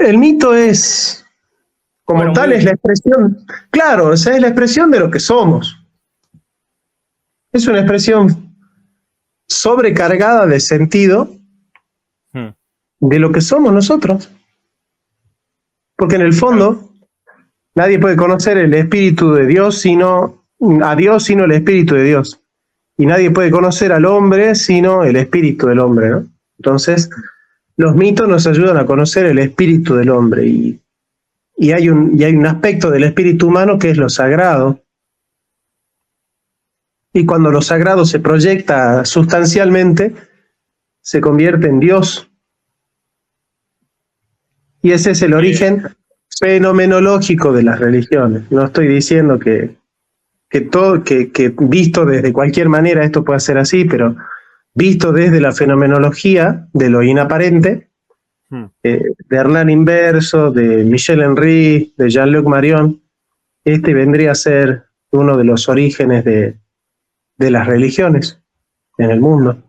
El mito es, como tal, es la expresión, claro, o sea, es la expresión de lo que somos. Es una expresión sobrecargada de sentido de lo que somos nosotros. Porque en el fondo, nadie puede conocer el Espíritu de Dios a Dios sino el Espíritu de Dios. Y nadie puede conocer al hombre sino el Espíritu del hombre, ¿no? Entonces, los mitos nos ayudan a conocer el espíritu del hombre y hay un aspecto del espíritu humano que es lo sagrado. Y cuando lo sagrado se proyecta sustancialmente, se convierte en Dios. Y ese es el origen fenomenológico de las religiones. No estoy diciendo que visto desde cualquier manera esto pueda ser así, pero visto desde la fenomenología de lo inaparente, de Hernán Inverso, de Michel Henry, de Jean-Luc Marion, este vendría a ser uno de los orígenes de las religiones en el mundo.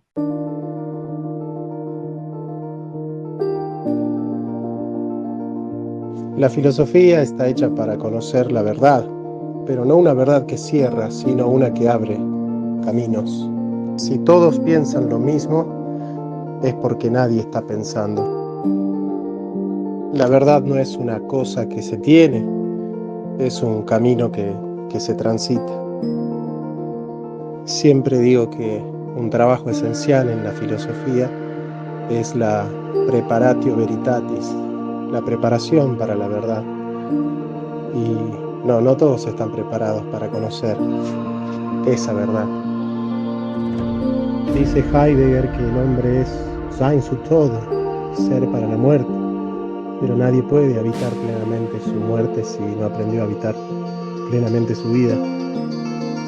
La filosofía está hecha para conocer la verdad, pero no una verdad que cierra, sino una que abre caminos. Si todos piensan lo mismo, es porque nadie está pensando. La verdad no es una cosa que se tiene, es un camino que se transita. Siempre digo que un trabajo esencial en la filosofía es la preparatio veritatis, la preparación para la verdad. Y no todos están preparados para conocer esa verdad. Dice Heidegger que el hombre es Sein zu Tode, ser para la muerte, pero nadie puede habitar plenamente su muerte si no aprendió a habitar plenamente su vida.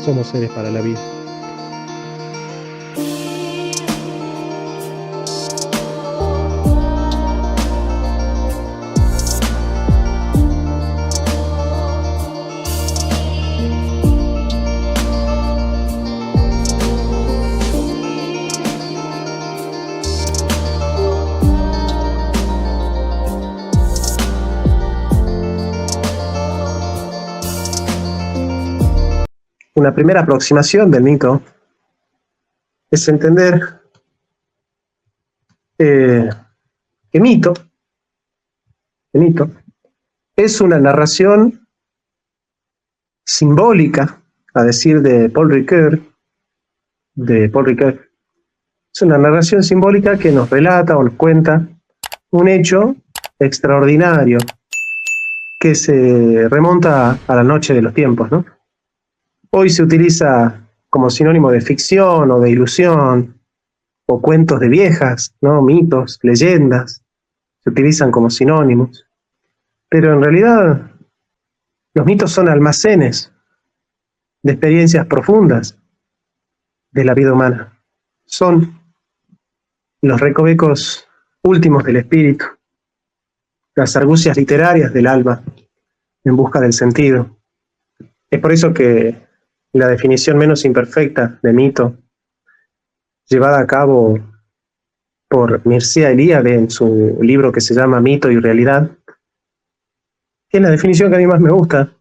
Somos seres para la vida. Una primera aproximación del mito es entender que mito es una narración simbólica, a decir de Paul Ricoeur. Es una narración simbólica que nos relata o nos cuenta un hecho extraordinario que se remonta a la noche de los tiempos, ¿no? Hoy se utiliza como sinónimo de ficción o de ilusión, o cuentos de viejas, ¿no? Mitos, leyendas, se utilizan como sinónimos. Pero en realidad, los mitos son almacenes de experiencias profundas de la vida humana. Son los recovecos últimos del espíritu, las argucias literarias del alma en busca del sentido. Es por eso que la definición menos imperfecta de mito, llevada a cabo por Mircea Eliade en su libro que se llama Mito y Realidad, es la definición que a mí más me gusta.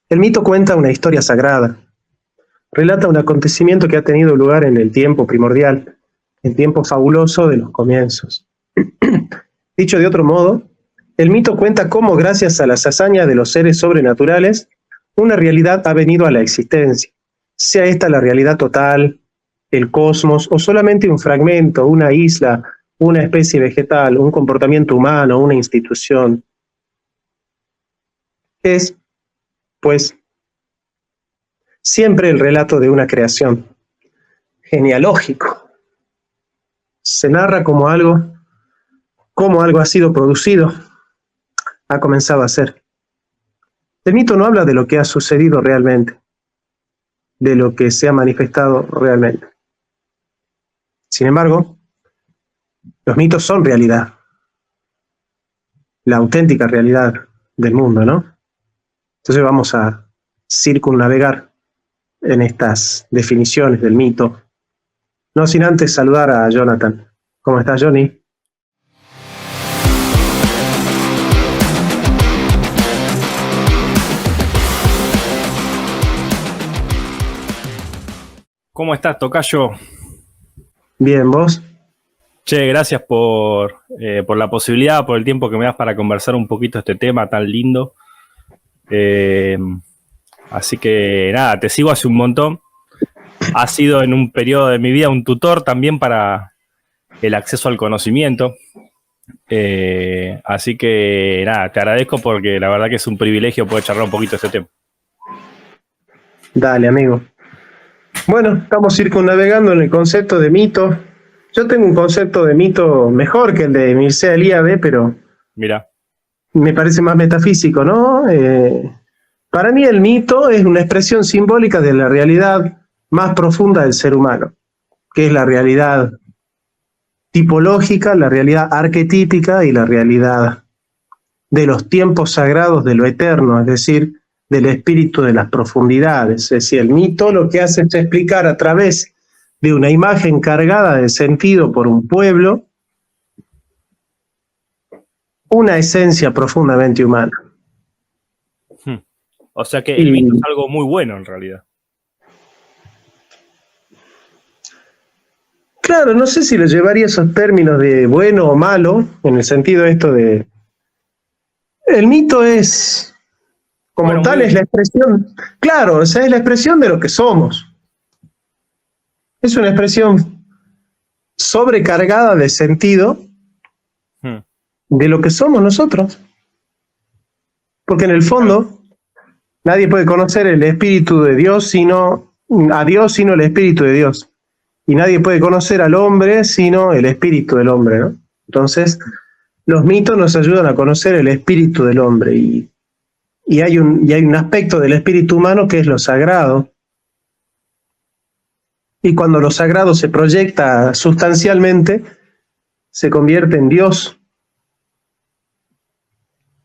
El mito cuenta una historia sagrada, relata un acontecimiento que ha tenido lugar en el tiempo primordial, el tiempo fabuloso de los comienzos. Dicho de otro modo, el mito cuenta cómo, gracias a las hazañas de los seres sobrenaturales, una realidad ha venido a la existencia, sea esta la realidad total, el cosmos, o solamente un fragmento, una isla, una especie vegetal, un comportamiento humano, una institución. Es, pues, siempre el relato de una creación, genealógico. Se narra como algo ha sido producido, ha comenzado a ser. El mito no habla de lo que ha sucedido realmente, de lo que se ha manifestado realmente. Sin embargo, los mitos son realidad, la auténtica realidad del mundo, ¿no? Entonces vamos a circunnavegar en estas definiciones del mito, no sin antes saludar a Jonathan. ¿Cómo estás, Johnny? ¿Cómo estás, tocayo? Bien, ¿vos? Che, gracias por la posibilidad, por el tiempo que me das para conversar un poquito este tema tan lindo. Así que nada, te sigo hace un montón. Has sido en un periodo de mi vida un tutor también para el acceso al conocimiento. Así que nada, te agradezco porque la verdad que es un privilegio poder charlar un poquito de este tema. Dale, amigo. Bueno, estamos circunnavegando en el concepto de mito. Yo tengo un concepto de mito mejor que el de Mircea Eliade, pero Mira, me parece más metafísico, ¿no? Para mí el mito es una expresión simbólica de la realidad más profunda del ser humano, que es la realidad tipológica, la realidad arquetípica y la realidad de los tiempos sagrados de lo eterno, es decir, del espíritu de las profundidades. Es decir, el mito lo que hace es explicar a través de una imagen cargada de sentido por un pueblo una esencia profundamente humana. o sea que el mito es algo muy bueno en realidad. Claro, no sé si lo llevaría esos términos de bueno o malo, en el sentido de esto de... El mito es, como Bueno, tal, es la expresión, claro, o sea, es la expresión de lo que somos. Es una expresión sobrecargada de sentido de lo que somos nosotros. Porque en el fondo, nadie puede conocer el espíritu de Dios a Dios sino el espíritu de Dios. Y nadie puede conocer al hombre sino el espíritu del hombre, ¿no? Entonces, los mitos nos ayudan a conocer el espíritu del hombre. Y hay un aspecto del espíritu humano que es lo sagrado. Y cuando lo sagrado se proyecta sustancialmente, se convierte en Dios.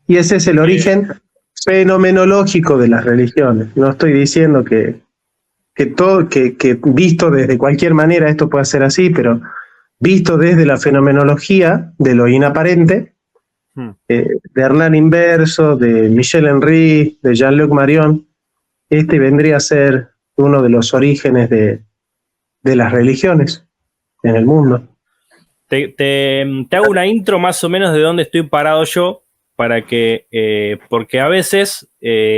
Y ese es el origen fenomenológico de las religiones. No estoy diciendo que visto desde cualquier manera esto puede ser así, pero visto desde la fenomenología de lo inaparente, de Hernán Inverso, de Michel Henry, de Jean-Luc Marion, este vendría a ser uno de los orígenes de las religiones en el mundo. Te hago una intro más o menos de dónde estoy parado yo, para que, porque a veces,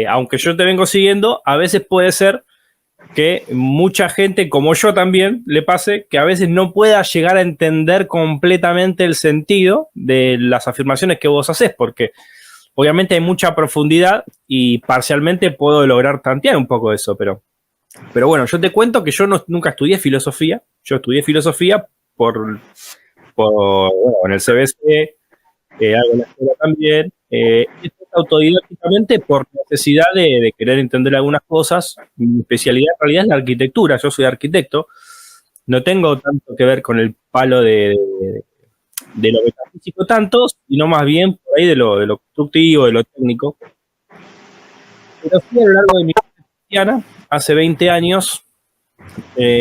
aunque yo te vengo siguiendo, a veces puede ser que mucha gente, como yo también, le pase que a veces no pueda llegar a entender completamente el sentido de las afirmaciones que vos hacés, porque obviamente hay mucha profundidad y parcialmente puedo lograr tantear un poco eso, pero bueno, yo te cuento que yo nunca estudié filosofía. Yo estudié filosofía bueno, en el CBC, algo en la escuela también, autodidácticamente por necesidad de querer entender algunas cosas. Mi especialidad en realidad es la arquitectura. Yo soy arquitecto, no tengo tanto que ver con el palo de lo metafísico tanto, sino más bien por ahí de lo constructivo, de lo técnico. Pero sí, a lo largo de mi vida cristiana, hace 20 años,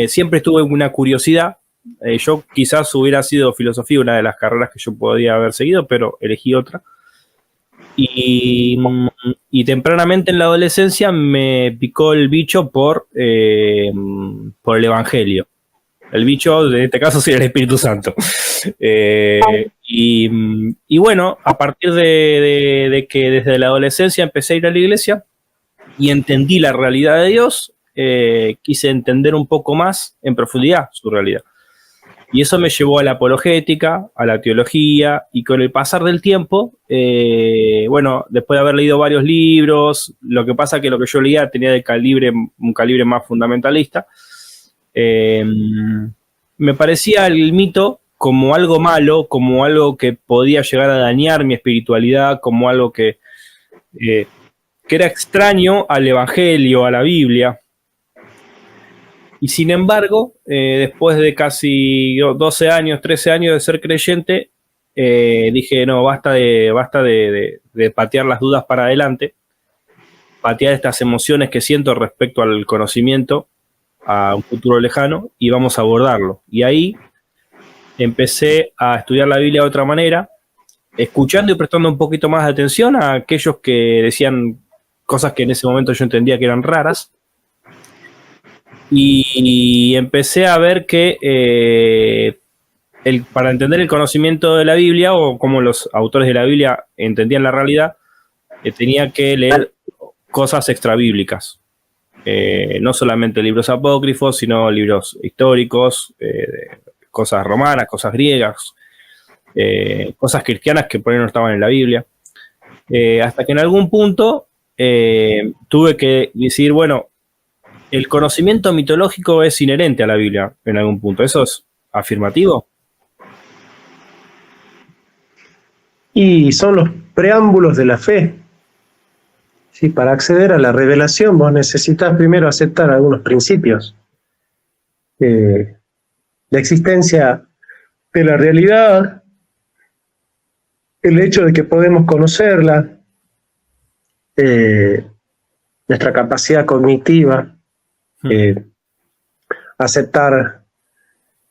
siempre tuve una curiosidad. Yo quizás hubiera sido filosofía una de las carreras que yo podía haber seguido, pero elegí otra. Y tempranamente en la adolescencia me picó el bicho por el Evangelio. El bicho, en este caso, sí, el Espíritu Santo. Y bueno, a partir de que desde la adolescencia empecé a ir a la iglesia y entendí la realidad de Dios, quise entender un poco más en profundidad su realidad. Y eso me llevó a la apologética, a la teología, y con el pasar del tiempo, bueno, después de haber leído varios libros, lo que pasa que lo que yo leía tenía un calibre más fundamentalista, me parecía el mito como algo malo, como algo que podía llegar a dañar mi espiritualidad, como algo que era extraño al Evangelio, a la Biblia. Y sin embargo, después de casi 12 años, 13 años de ser creyente, dije, no, basta de patear las dudas para adelante, patear estas emociones que siento respecto al conocimiento a un futuro lejano y vamos a abordarlo. Y ahí empecé a estudiar la Biblia de otra manera, escuchando y prestando un poquito más de atención a aquellos que decían cosas que en ese momento yo entendía que eran raras. y empecé a ver que para entender el conocimiento de la Biblia, o cómo los autores de la Biblia entendían la realidad, tenía que leer cosas extrabíblicas. No solamente libros apócrifos, sino libros históricos, cosas romanas, cosas griegas, cosas cristianas que por ahí no estaban en la Biblia. Hasta que en algún punto tuve que decir, bueno, el conocimiento mitológico es inherente a la Biblia en algún punto. ¿Eso es afirmativo? Y son los preámbulos de la fe. Sí, para acceder a la revelación vos necesitas primero aceptar algunos principios. La existencia de la realidad, el hecho de que podemos conocerla, nuestra capacidad cognitiva, aceptar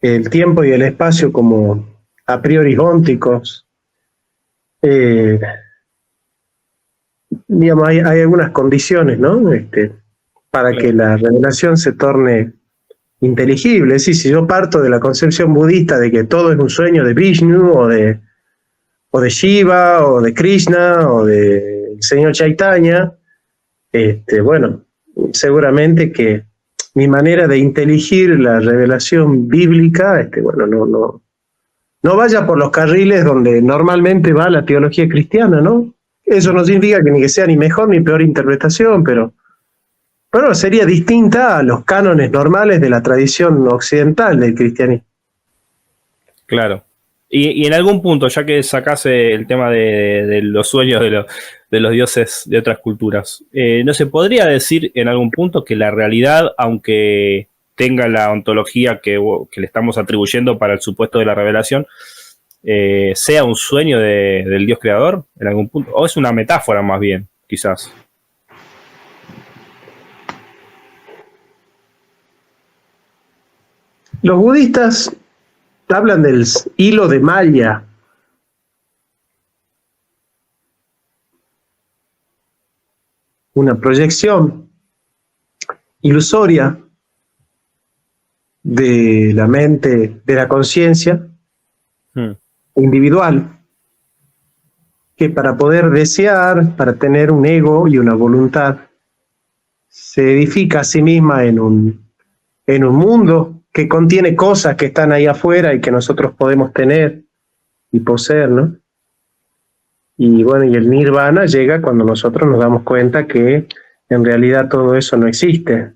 el tiempo y el espacio como a priori ónticos. Digamos, hay algunas condiciones, ¿no? Para que la revelación se torne inteligible. Es decir, si yo parto de la concepción budista de que todo es un sueño de Vishnu o de Shiva o de Krishna o del señor Chaitanya, bueno, seguramente que mi manera de inteligir la revelación bíblica, bueno, no vaya por los carriles donde normalmente va la teología cristiana, ¿no? Eso no significa que ni que sea ni mejor ni peor interpretación, pero sería distinta a los cánones normales de la tradición occidental del cristianismo. Claro. Y en algún punto, ya que sacase el tema de los sueños de los dioses de otras culturas, ¿no se podría decir en algún punto que la realidad, aunque tenga la ontología que le estamos atribuyendo para el supuesto de la revelación, sea un sueño del Dios creador en algún punto? ¿O es una metáfora más bien, quizás? Los budistas hablan del hilo de Maya. Una proyección ilusoria de la mente, de la conciencia individual, que para poder desear, para tener un ego y una voluntad, se edifica a sí misma en un mundo que contiene cosas que están ahí afuera y que nosotros podemos tener y poseer, ¿no? Y bueno, y el nirvana llega cuando nosotros nos damos cuenta que en realidad todo eso no existe,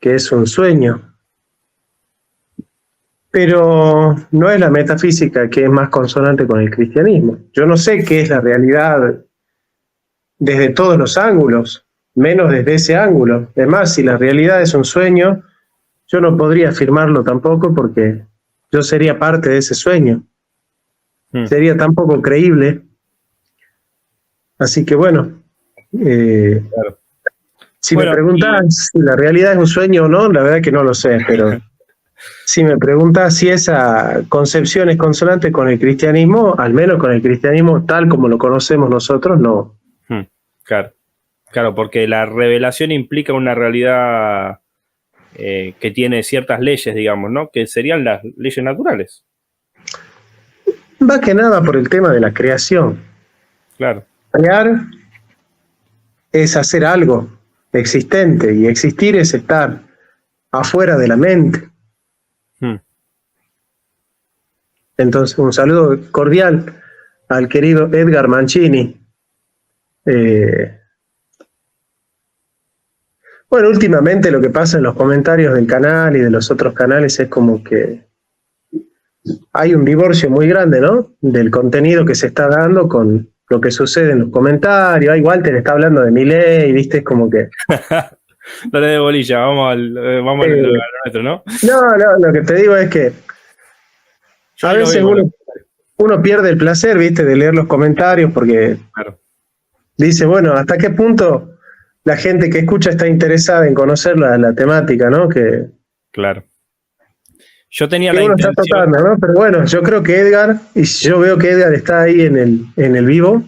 que es un sueño. Pero no es la metafísica que es más consonante con el cristianismo. Yo no sé qué es la realidad desde todos los ángulos, menos desde ese ángulo. Además, si la realidad es un sueño, yo no podría afirmarlo tampoco porque yo sería parte de ese sueño. Sería tan poco creíble. Así que bueno, claro. Si me preguntas si la realidad es un sueño o no, la verdad que no lo sé, pero si me preguntas si esa concepción es consonante con el cristianismo, al menos con el cristianismo tal como lo conocemos nosotros, no. Claro, porque la revelación implica una realidad que tiene ciertas leyes, digamos, ¿no? Que serían las leyes naturales. Más que nada por el tema de la creación. Claro. Crear es hacer algo existente y existir es estar afuera de la mente. Entonces, un saludo cordial al querido Edgar Mancini. Bueno, últimamente lo que pasa en los comentarios del canal y de los otros canales es como que hay un divorcio muy grande, ¿no? Del contenido que se está dando con lo que sucede en los comentarios. Ay, Walter está hablando de Milei, ¿viste? Es como que... No le dé bolilla, vamos al nuestro, ¿no? No, lo que te digo es que a veces uno pierde el placer, ¿viste? De leer los comentarios porque dice, bueno, ¿hasta qué punto la gente que escucha está interesada en conocer la temática, ¿no? Claro. Yo tenía la intención... está tocando, ¿no? Pero bueno, yo creo que Edgar, y yo veo que Edgar está ahí en el vivo,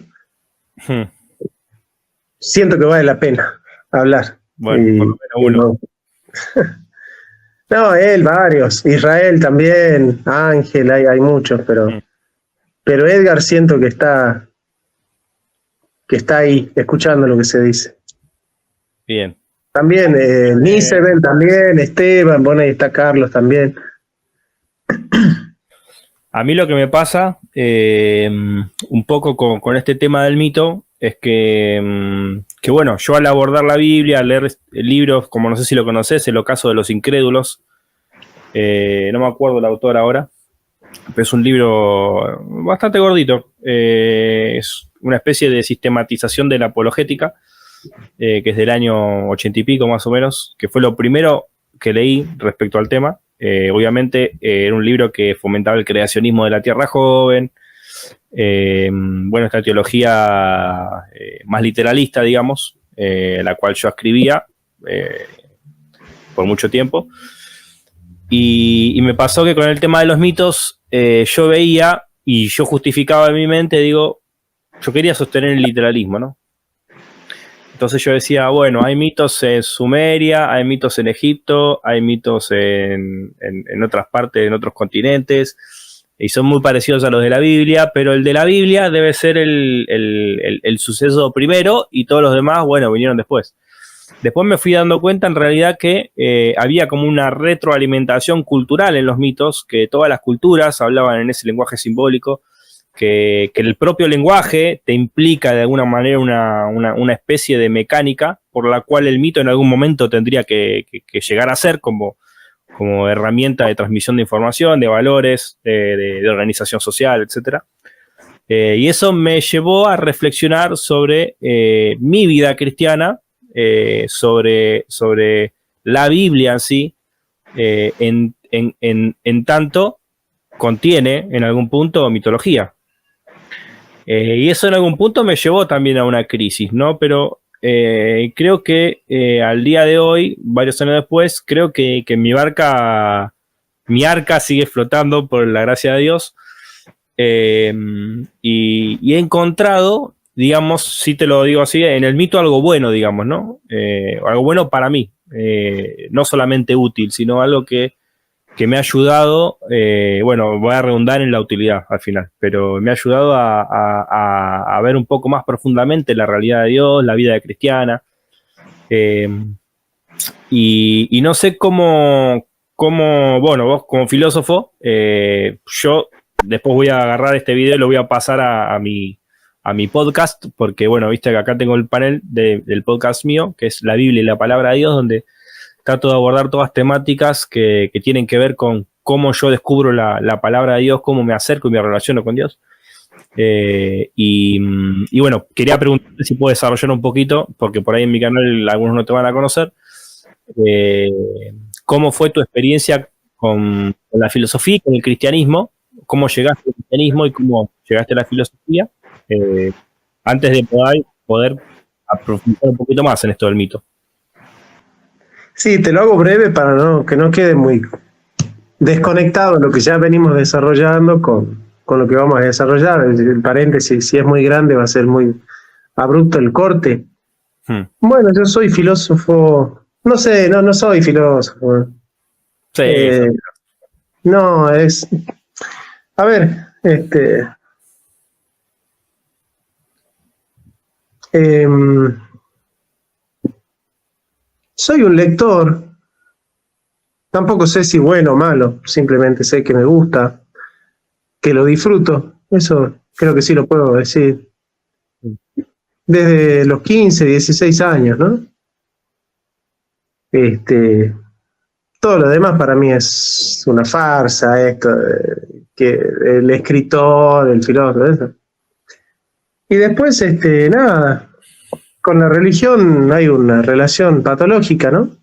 siento que vale la pena hablar. Bueno, Y- por lo menos uno. No, él, varios. Israel también, Ángel, hay muchos, pero Edgar siento que está ahí, escuchando lo que se dice. Bien. También Nisebel, también, Esteban, bueno, ahí está Carlos también. A mí lo que me pasa un poco con este tema del mito es que, bueno, yo al abordar la Biblia, al leer libros, como no sé si lo conoces, El ocaso de los incrédulos, no me acuerdo el autor ahora, pero es un libro bastante gordito, es una especie de sistematización de la apologética, que es del año 80 y pico más o menos, que fue lo primero que leí respecto al tema. Obviamente era un libro que fomentaba el creacionismo de la Tierra joven, bueno, esta teología más literalista, digamos, la cual yo escribía por mucho tiempo. Y me pasó que con el tema de los mitos, yo veía y yo justificaba en mi mente, digo, yo quería sostener el literalismo, ¿no? Entonces yo decía, bueno, hay mitos en Sumeria, hay mitos en Egipto, hay mitos en otras partes, en otros continentes, y son muy parecidos a los de la Biblia, pero el de la Biblia debe ser el suceso primero y todos los demás, bueno, vinieron después. Después me fui dando cuenta en realidad que había como una retroalimentación cultural en los mitos, que todas las culturas hablaban en ese lenguaje simbólico, que el propio lenguaje te implica de alguna manera una especie de mecánica por la cual el mito en algún momento tendría que llegar a ser como herramienta de transmisión de información, de valores, de organización social, etc. Y eso me llevó a reflexionar sobre mi vida cristiana, sobre la Biblia en sí, en tanto contiene en algún punto mitología. Y eso en algún punto me llevó también a una crisis, ¿no? Pero creo que al día de hoy, varios años después, creo que mi arca sigue flotando por la gracia de Dios. Y he encontrado, digamos, si te lo digo así, en el mito algo bueno, digamos, ¿no? Algo bueno para mí, no solamente útil, sino algo que me ha ayudado, bueno, voy a redundar en la utilidad al final, pero me ha ayudado a ver un poco más profundamente la realidad de Dios, la vida cristiana, y no sé cómo, bueno, vos como filósofo, yo después voy a agarrar este video y lo voy a pasar a mi podcast, porque bueno, viste que acá tengo el panel del podcast mío, que es la Biblia y la palabra de Dios, donde trato de abordar todas temáticas que tienen que ver con cómo yo descubro la palabra de Dios, cómo me acerco y me relaciono con Dios. Y bueno, quería preguntarte si puedo desarrollar un poquito, porque por ahí en mi canal algunos no te van a conocer. ¿Cómo fue tu experiencia con la filosofía y con el cristianismo? ¿Cómo llegaste al cristianismo y cómo llegaste a la filosofía? Antes de poder profundizar un poquito más en esto del mito. Sí, te lo hago breve para que no quede muy desconectado lo que ya venimos desarrollando con lo que vamos a desarrollar. El paréntesis, si es muy grande, va a ser muy abrupto el corte. Bueno, yo soy filósofo, no sé, no soy filósofo. Sí. No, es... A ver, soy un lector, tampoco sé si bueno o malo, simplemente sé que me gusta, que lo disfruto, eso creo que sí lo puedo decir. Desde los 15, 16 años, ¿no? Todo lo demás para mí es una farsa, esto, que el escritor, el filósofo, eso. Y después, nada, con la religión hay una relación patológica, ¿no?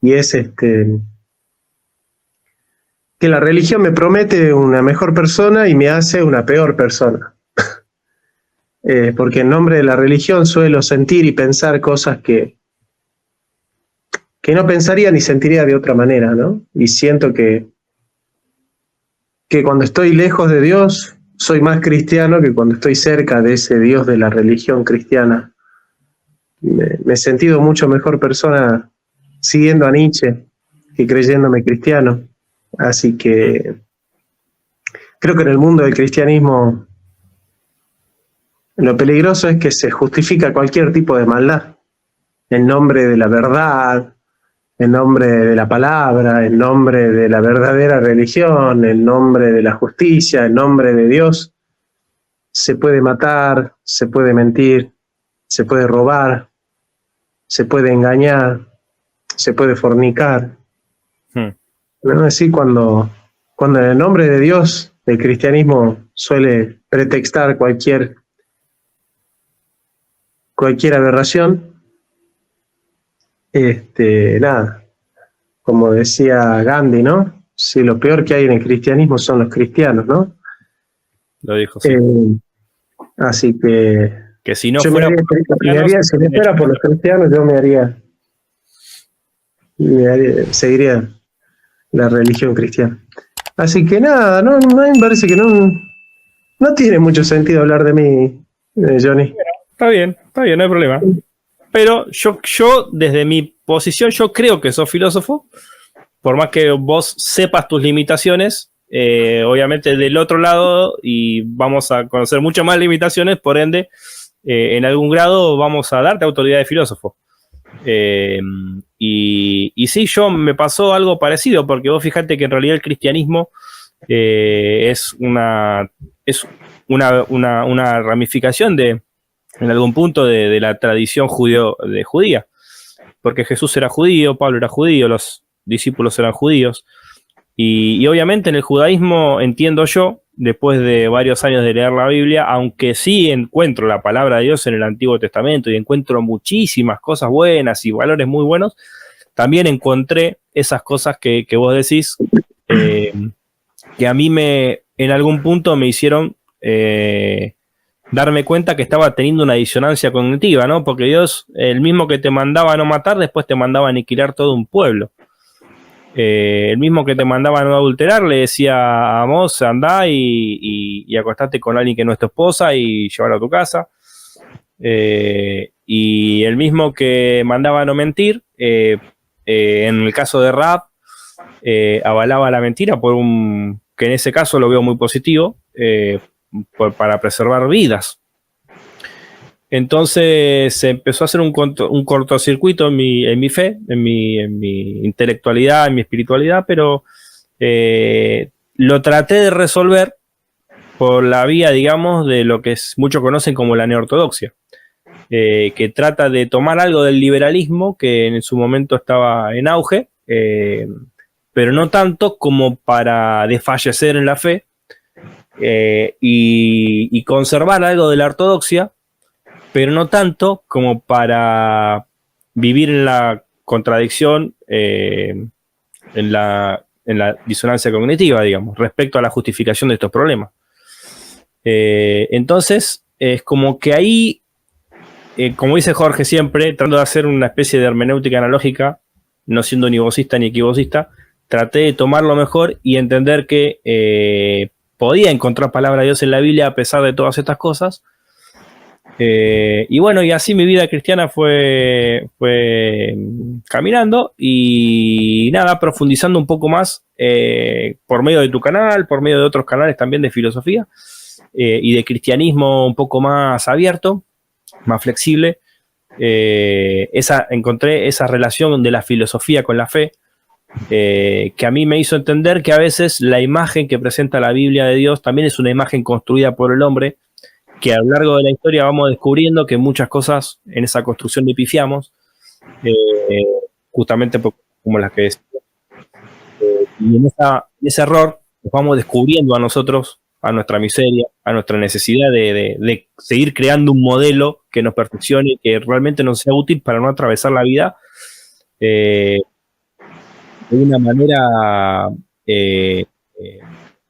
Y es que la religión me promete una mejor persona y me hace una peor persona. Porque en nombre de la religión suelo sentir y pensar cosas que no pensaría ni sentiría de otra manera, ¿no? Y siento que cuando estoy lejos de Dios soy más cristiano que cuando estoy cerca de ese Dios de la religión cristiana. me he sentido mucho mejor persona siguiendo a Nietzsche que creyéndome cristiano. Así que creo que en el mundo del cristianismo lo peligroso es que se justifica cualquier tipo de maldad en nombre de la verdad, en nombre de la palabra, en nombre de la verdadera religión, en nombre de la justicia, en nombre de Dios. Se puede matar, se puede mentir, se puede robar, se puede engañar, se puede fornicar. ¿No? Así cuando en el nombre de Dios el cristianismo suele pretextar cualquier aberración, nada, como decía Gandhi, ¿no? Si lo peor que hay en el cristianismo son los cristianos, ¿no? Lo dijo, sí. Así que si no yo fuera si no fuera por los cristianos, yo seguiría la religión cristiana. Así que nada, no me parece que no tiene mucho sentido hablar de mí, Johnny. Está bien, no hay problema. Pero yo desde mi posición, yo creo que sos filósofo, por más que vos sepas tus limitaciones, obviamente del otro lado, y vamos a conocer mucho más limitaciones, por ende, en algún grado vamos a darte autoridad de filósofo. Y sí, me pasó algo parecido, porque vos fíjate que en realidad el cristianismo es una ramificación en algún punto de la tradición judía, porque Jesús era judío, Pablo era judío, los discípulos eran judíos, y obviamente en el judaísmo, entiendo yo, después de varios años de leer la Biblia, aunque sí encuentro la palabra de Dios en el Antiguo Testamento y encuentro muchísimas cosas buenas y valores muy buenos, también encontré esas cosas que vos decís, que a mí en algún punto me hicieron darme cuenta que estaba teniendo una disonancia cognitiva, ¿no? Porque Dios, el mismo que te mandaba a no matar, después te mandaba a aniquilar todo un pueblo. El mismo que te mandaba a no adulterar, le decía a Amós, andá y acostate con alguien que no es tu esposa y llevarlo a tu casa. Y el mismo que mandaba a no mentir, en el caso de Rahab, avalaba la mentira que en ese caso lo veo muy positivo, para preservar vidas. Entonces se empezó a hacer un cortocircuito en mi fe, en mi intelectualidad, en mi espiritualidad, pero lo traté de resolver por la vía, digamos, de lo que muchos conocen como la neortodoxia, que trata de tomar algo del liberalismo que en su momento estaba en auge, pero no tanto como para desfallecer en la fe, y conservar algo de la ortodoxia, pero no tanto como para vivir en la contradicción, en la disonancia cognitiva, digamos, respecto a la justificación de estos problemas. Entonces, es como que ahí, como dice Jorge siempre, tratando de hacer una especie de hermenéutica analógica, no siendo ni vocista ni equivocista, traté de tomar lo mejor y entender que podía encontrar palabra de Dios en la Biblia a pesar de todas estas cosas. Y bueno, y así mi vida cristiana fue caminando y nada, profundizando un poco más por medio de tu canal, por medio de otros canales también de filosofía y de cristianismo un poco más abierto, más flexible. Encontré esa relación de la filosofía con la fe, que a mí me hizo entender que a veces la imagen que presenta la Biblia de Dios también es una imagen construida por el hombre, que a lo largo de la historia vamos descubriendo que muchas cosas en esa construcción le pifiamos, justamente como las que decía. Y en ese error nos vamos descubriendo a nosotros, a nuestra miseria, a nuestra necesidad de seguir creando un modelo que nos perfeccione y que realmente nos sea útil para no atravesar la vida de una manera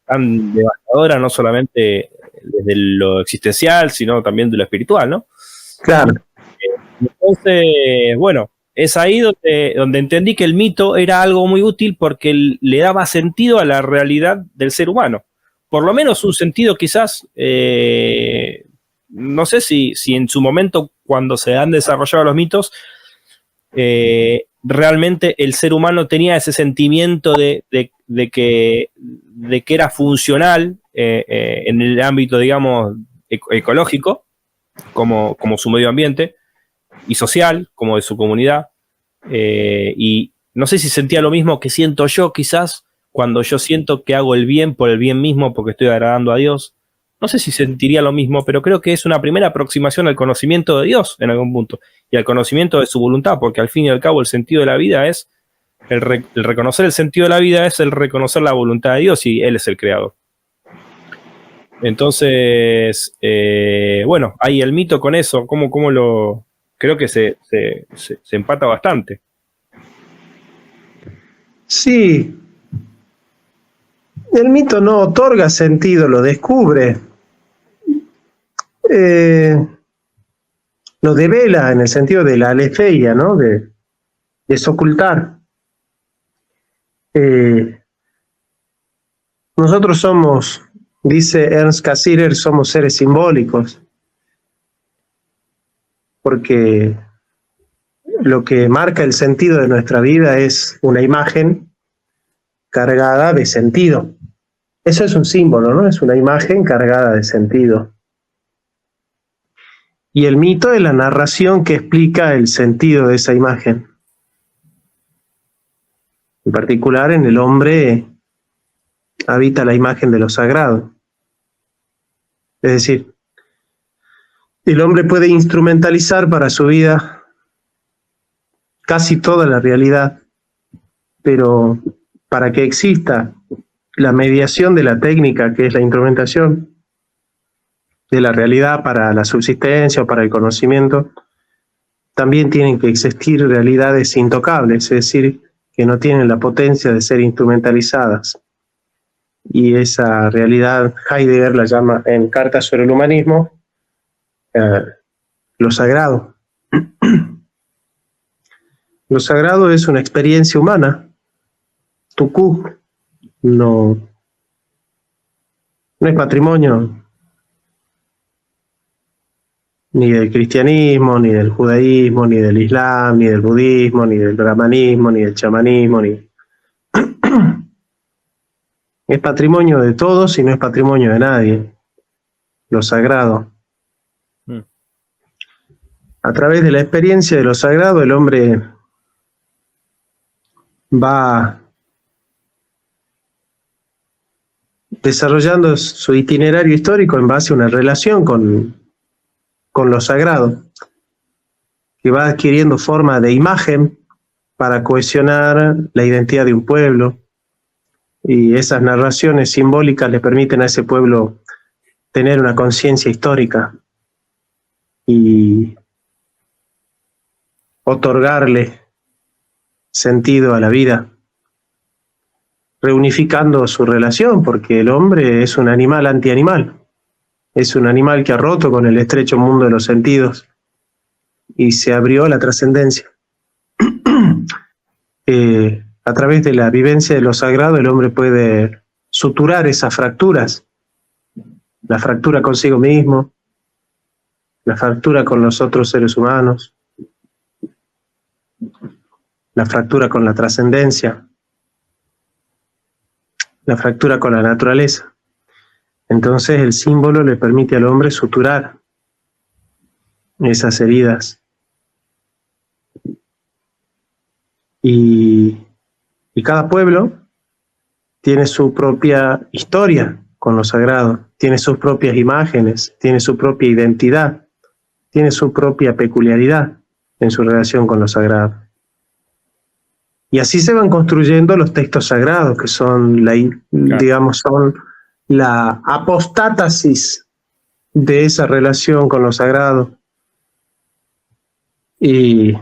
tan devastadora, no solamente desde lo existencial, sino también de lo espiritual, ¿no? Claro. Entonces, bueno, es ahí donde entendí que el mito era algo muy útil porque le daba sentido a la realidad del ser humano. Por lo menos un sentido quizás no sé si en su momento, cuando se han desarrollado los mitos, realmente el ser humano tenía ese sentimiento de que era funcional en el ámbito, digamos, ecológico, como su medio ambiente, y social, como de su comunidad. Y no sé si sentía lo mismo que siento yo, quizás, cuando yo siento que hago el bien por el bien mismo, porque estoy agradando a Dios. No sé si sentiría lo mismo, pero creo que es una primera aproximación al conocimiento de Dios en algún punto, y al conocimiento de su voluntad, porque al fin y al cabo el sentido de la vida es, el reconocer el sentido de la vida es el reconocer la voluntad de Dios, y Él es el creador. Entonces, bueno, hay el mito con eso, cómo lo... Creo que se empata bastante. Sí, el mito no otorga sentido, lo descubre. Lo devela en el sentido de la aletheia, ¿no? De desocultar. Nosotros somos, dice Ernst Cassirer, somos seres simbólicos, porque lo que marca el sentido de nuestra vida es una imagen cargada de sentido. Eso es un símbolo, ¿no? Es una imagen cargada de sentido. Y el mito es la narración que explica el sentido de esa imagen. En particular, en el hombre habita la imagen de lo sagrado. Es decir, el hombre puede instrumentalizar para su vida casi toda la realidad, pero para que exista la mediación de la técnica, que es la instrumentación de la realidad para la subsistencia o para el conocimiento, también tienen que existir realidades intocables, es decir, que no tienen la potencia de ser instrumentalizadas. Y esa realidad Heidegger la llama en Carta sobre el Humanismo lo sagrado. Lo sagrado es una experiencia humana. Tukú no es patrimonio ni del cristianismo, ni del judaísmo, ni del islam, ni del budismo, ni del brahmanismo, ni del chamanismo, ni... Es patrimonio de todos y no es patrimonio de nadie. Lo sagrado. A través de la experiencia de lo sagrado, el hombre va desarrollando su itinerario histórico en base a una relación con lo sagrado, que va adquiriendo forma de imagen para cohesionar la identidad de un pueblo, y esas narraciones simbólicas le permiten a ese pueblo tener una conciencia histórica y otorgarle sentido a la vida, reunificando su relación, porque el hombre es un animal antianimal, es un animal que ha roto con el estrecho mundo de los sentidos y se abrió a la trascendencia. A través de la vivencia de lo sagrado, el hombre puede suturar esas fracturas, la fractura consigo mismo, la fractura con los otros seres humanos, la fractura con la trascendencia, la fractura con la naturaleza. Entonces el símbolo le permite al hombre suturar esas heridas. Y cada pueblo tiene su propia historia con lo sagrado, tiene sus propias imágenes, tiene su propia identidad, tiene su propia peculiaridad en su relación con lo sagrado. Y así se van construyendo los textos sagrados, que son son la apostátasis de esa relación con lo sagrado. Y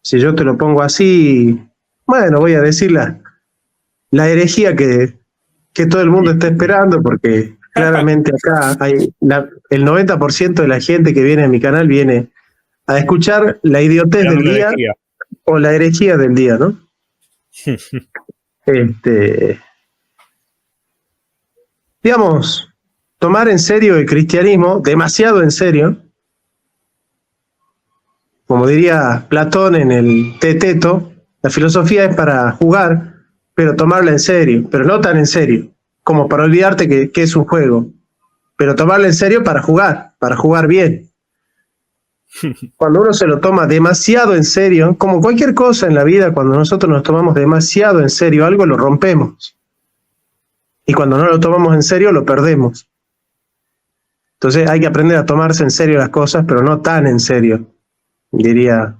si yo te lo pongo así, bueno, voy a decir la herejía que todo el mundo está esperando, porque claramente acá hay el 90% de la gente que viene a mi canal viene a escuchar la idiotez del día o la herejía del día, ¿no? Digamos, tomar en serio el cristianismo, demasiado en serio, como diría Platón en el Teteto, la filosofía es para jugar, pero tomarla en serio, pero no tan en serio, como para olvidarte que es un juego, pero tomarla en serio para jugar bien. Cuando uno se lo toma demasiado en serio, como cualquier cosa en la vida, cuando nosotros nos tomamos demasiado en serio algo, lo rompemos. Y cuando no lo tomamos en serio, lo perdemos. Entonces hay que aprender a tomarse en serio las cosas, pero no tan en serio, diría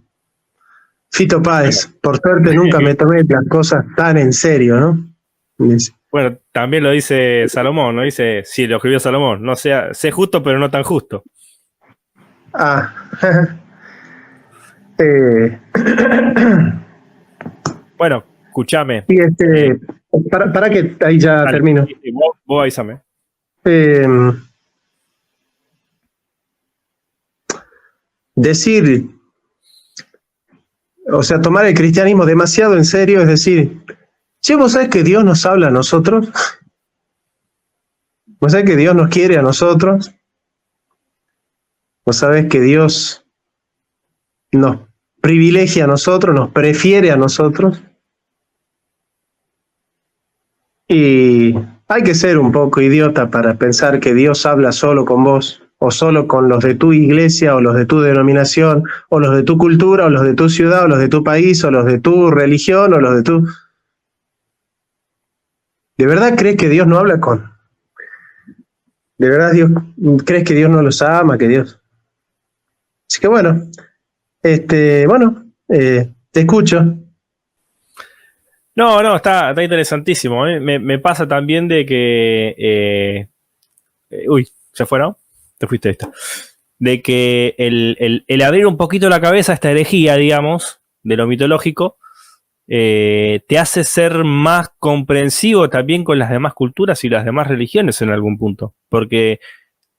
Fito Páez. Por suerte nunca me tomé las cosas tan en serio, ¿no? Bueno, también lo dice Salomón, ¿no? Dice, sí, lo escribió Salomón, no sea, sé justo, pero no tan justo. Ah, Bueno, escúchame. y para que ahí ya Dale, termino. Vos avísame. Decir, o sea, tomar el cristianismo demasiado en serio, es decir, che, ¿vos sabés que Dios nos habla a nosotros? ¿Vos sabés que Dios nos quiere a nosotros? ¿Vos sabés que Dios nos privilegia a nosotros, nos prefiere a nosotros? Y hay que ser un poco idiota para pensar que Dios habla solo con vos, o solo con los de tu iglesia, o los de tu denominación, o los de tu cultura, o los de tu ciudad, o los de tu país, o los de tu religión, o los de tu... ¿De verdad crees que Dios no habla con? ¿De verdad crees que Dios no los ama, que Dios? Así que bueno, te escucho. No, está interesantísimo. Me pasa también de que... uy, ¿se fue, no? Te fuiste esto. De que el abrir un poquito la cabeza a esta herejía, digamos, de lo mitológico, te hace ser más comprensivo también con las demás culturas y las demás religiones en algún punto. Porque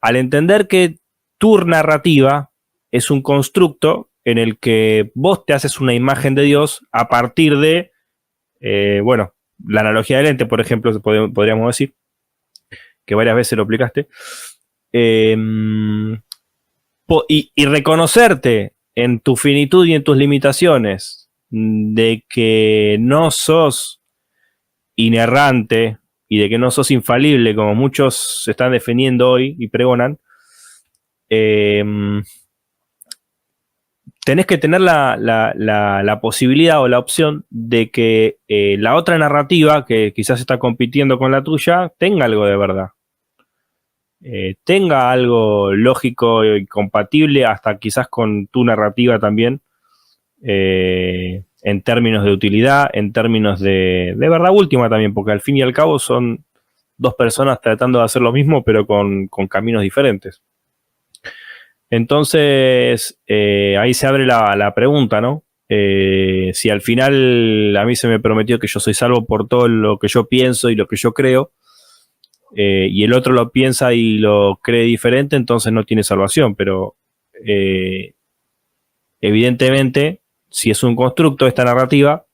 al entender que tu narrativa es un constructo en el que vos te haces una imagen de Dios a partir de, la analogía del ente, por ejemplo, podríamos decir, que varias veces lo aplicaste, y reconocerte en tu finitud y en tus limitaciones de que no sos inerrante y de que no sos infalible, como muchos se están defendiendo hoy y pregonan, tenés que tener la posibilidad o la opción de que la otra narrativa, que quizás está compitiendo con la tuya, tenga algo de verdad. Tenga algo lógico y compatible hasta quizás con tu narrativa también, en términos de utilidad, en términos de verdad última también, porque al fin y al cabo son dos personas tratando de hacer lo mismo, pero con caminos diferentes. Entonces, ahí se abre la pregunta, ¿no? Si al final a mí se me prometió que yo soy salvo por todo lo que yo pienso y lo que yo creo, y el otro lo piensa y lo cree diferente, entonces no tiene salvación. Pero evidentemente, si es un constructo esta narrativa,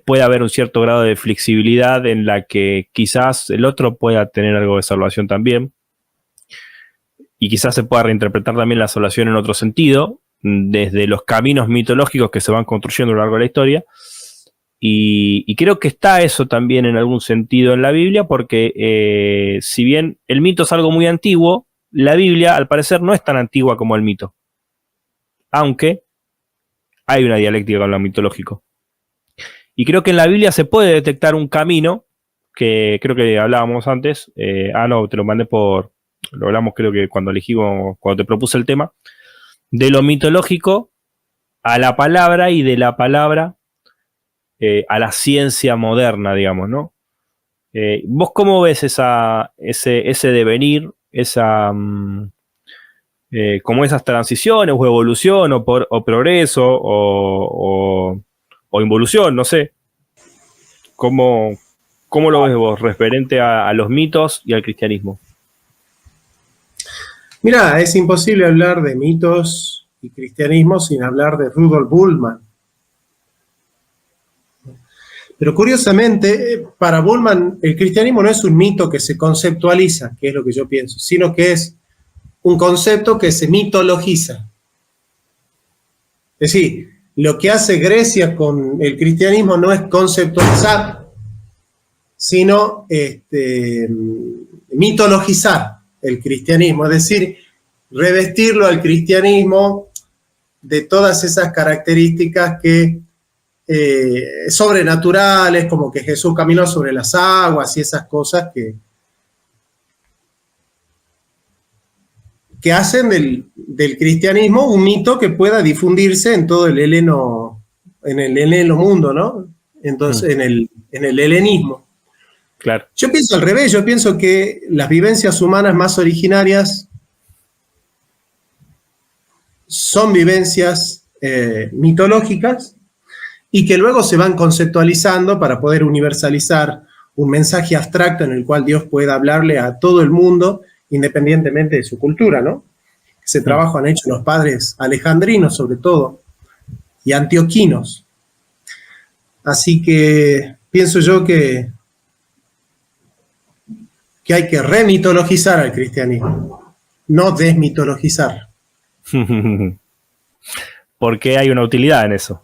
puede haber un cierto grado de flexibilidad en la que quizás el otro pueda tener algo de salvación también. Y quizás se pueda reinterpretar también la salvación en otro sentido, desde los caminos mitológicos que se van construyendo a lo largo de la historia. Y creo que está eso también en algún sentido en la Biblia, porque si bien el mito es algo muy antiguo, la Biblia al parecer no es tan antigua como el mito. Aunque hay una dialéctica con lo mitológico. Y creo que en la Biblia se puede detectar un camino, que creo que hablábamos antes. No, te lo mandé lo hablamos creo que cuando te propuse el tema, de lo mitológico a la palabra y de la palabra a la ciencia moderna, digamos, ¿no? ¿Vos cómo ves ese devenir, como esas transiciones o evolución o progreso o involución, no sé? ¿Cómo lo ves vos referente a los mitos y al cristianismo? Mirá, es imposible hablar de mitos y cristianismo sin hablar de Rudolf Bultmann. Pero curiosamente, para Bullmann, el cristianismo no es un mito que se conceptualiza, que es lo que yo pienso, sino que es un concepto que se mitologiza. Es decir, lo que hace Grecia con el cristianismo no es conceptualizar, sino mitologizar el cristianismo, es decir, revestirlo al cristianismo de todas esas características que sobrenaturales, como que Jesús caminó sobre las aguas y esas cosas que hacen del cristianismo un mito que pueda difundirse en todo el heleno mundo, ¿no? Entonces, en el helenismo. Claro. Yo pienso al revés, yo pienso que las vivencias humanas más originarias son vivencias mitológicas y que luego se van conceptualizando para poder universalizar un mensaje abstracto en el cual Dios pueda hablarle a todo el mundo independientemente de su cultura, ¿no? Ese trabajo han hecho los padres alejandrinos sobre todo y antioquinos. Así que pienso yo que hay que remitologizar al cristianismo, no desmitologizar. Porque hay una utilidad en eso.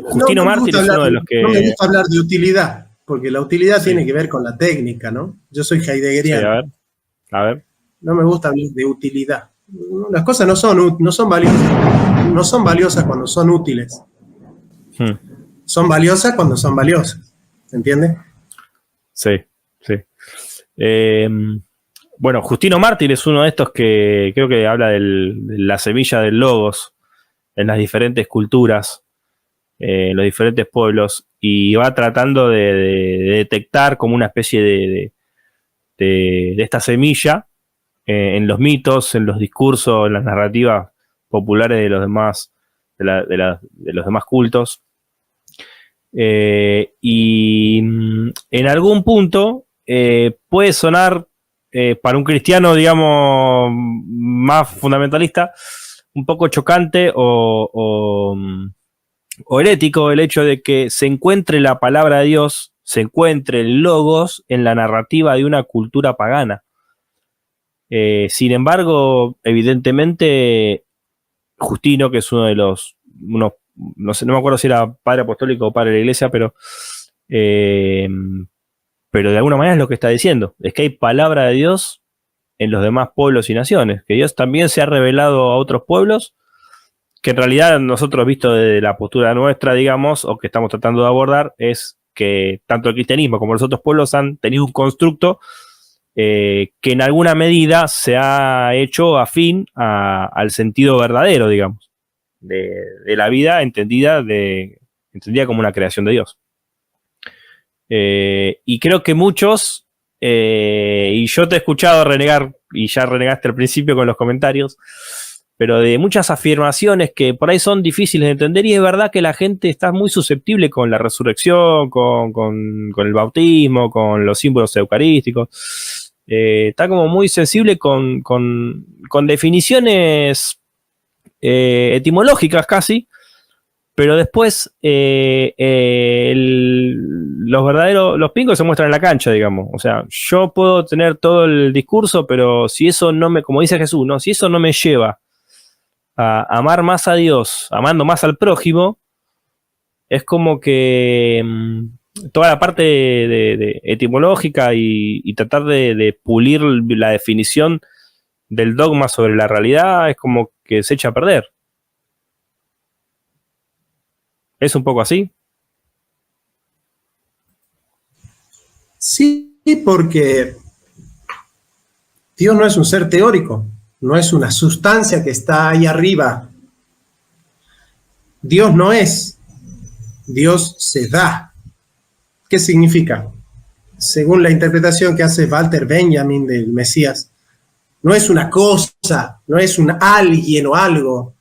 Justino Mártir es uno de los que... No me gusta hablar de utilidad, porque la utilidad tiene que ver con la técnica, ¿no? Yo soy heideggeriano. Sí, a ver. No me gusta hablar de utilidad. Las cosas no son valiosas. No son valiosas cuando son útiles. Son valiosas cuando son valiosas. ¿Se entiende? Sí. Bueno, Justino Mártir es uno de estos que creo que habla de la semilla del logos en las diferentes culturas, en los diferentes pueblos, y va tratando de detectar como una especie de esta semilla en los mitos, en los discursos, en las narrativas populares de los demás, de los demás cultos. Y en algún punto puede sonar para un cristiano, digamos, más fundamentalista, un poco chocante o herético el hecho de que se encuentre la palabra de Dios, se encuentre el logos en la narrativa de una cultura pagana. Sin embargo, evidentemente, Justino, que es uno de los, no sé, no me acuerdo si era padre apostólico o padre de la iglesia, pero de alguna manera es lo que está diciendo, es que hay palabra de Dios en los demás pueblos y naciones, que Dios también se ha revelado a otros pueblos, que en realidad nosotros, visto desde la postura nuestra, digamos, o que estamos tratando de abordar, es que tanto el cristianismo como los otros pueblos han tenido un constructo que en alguna medida se ha hecho afín al sentido verdadero, digamos, de la vida entendida como una creación de Dios. Y creo que muchos, y yo te he escuchado renegar, y ya renegaste al principio con los comentarios, pero de muchas afirmaciones que por ahí son difíciles de entender, y es verdad que la gente está muy susceptible con la resurrección, con el bautismo, con los símbolos eucarísticos. Está como muy sensible con definiciones etimológicas casi, pero después los pingos se muestran en la cancha, digamos. O sea, yo puedo tener todo el discurso, pero si eso no me, como dice Jesús, ¿no? Si eso no me lleva a amar más a Dios, amando más al prójimo, es como que toda la parte de etimológica y tratar de pulir la definición del dogma sobre la realidad es como que se echa a perder. ¿Es un poco así? Sí, porque Dios no es un ser teórico, no es una sustancia que está ahí arriba. Dios no es, Dios se da. ¿Qué significa? Según la interpretación que hace Walter Benjamin del Mesías, no es una cosa, no es un alguien o algo,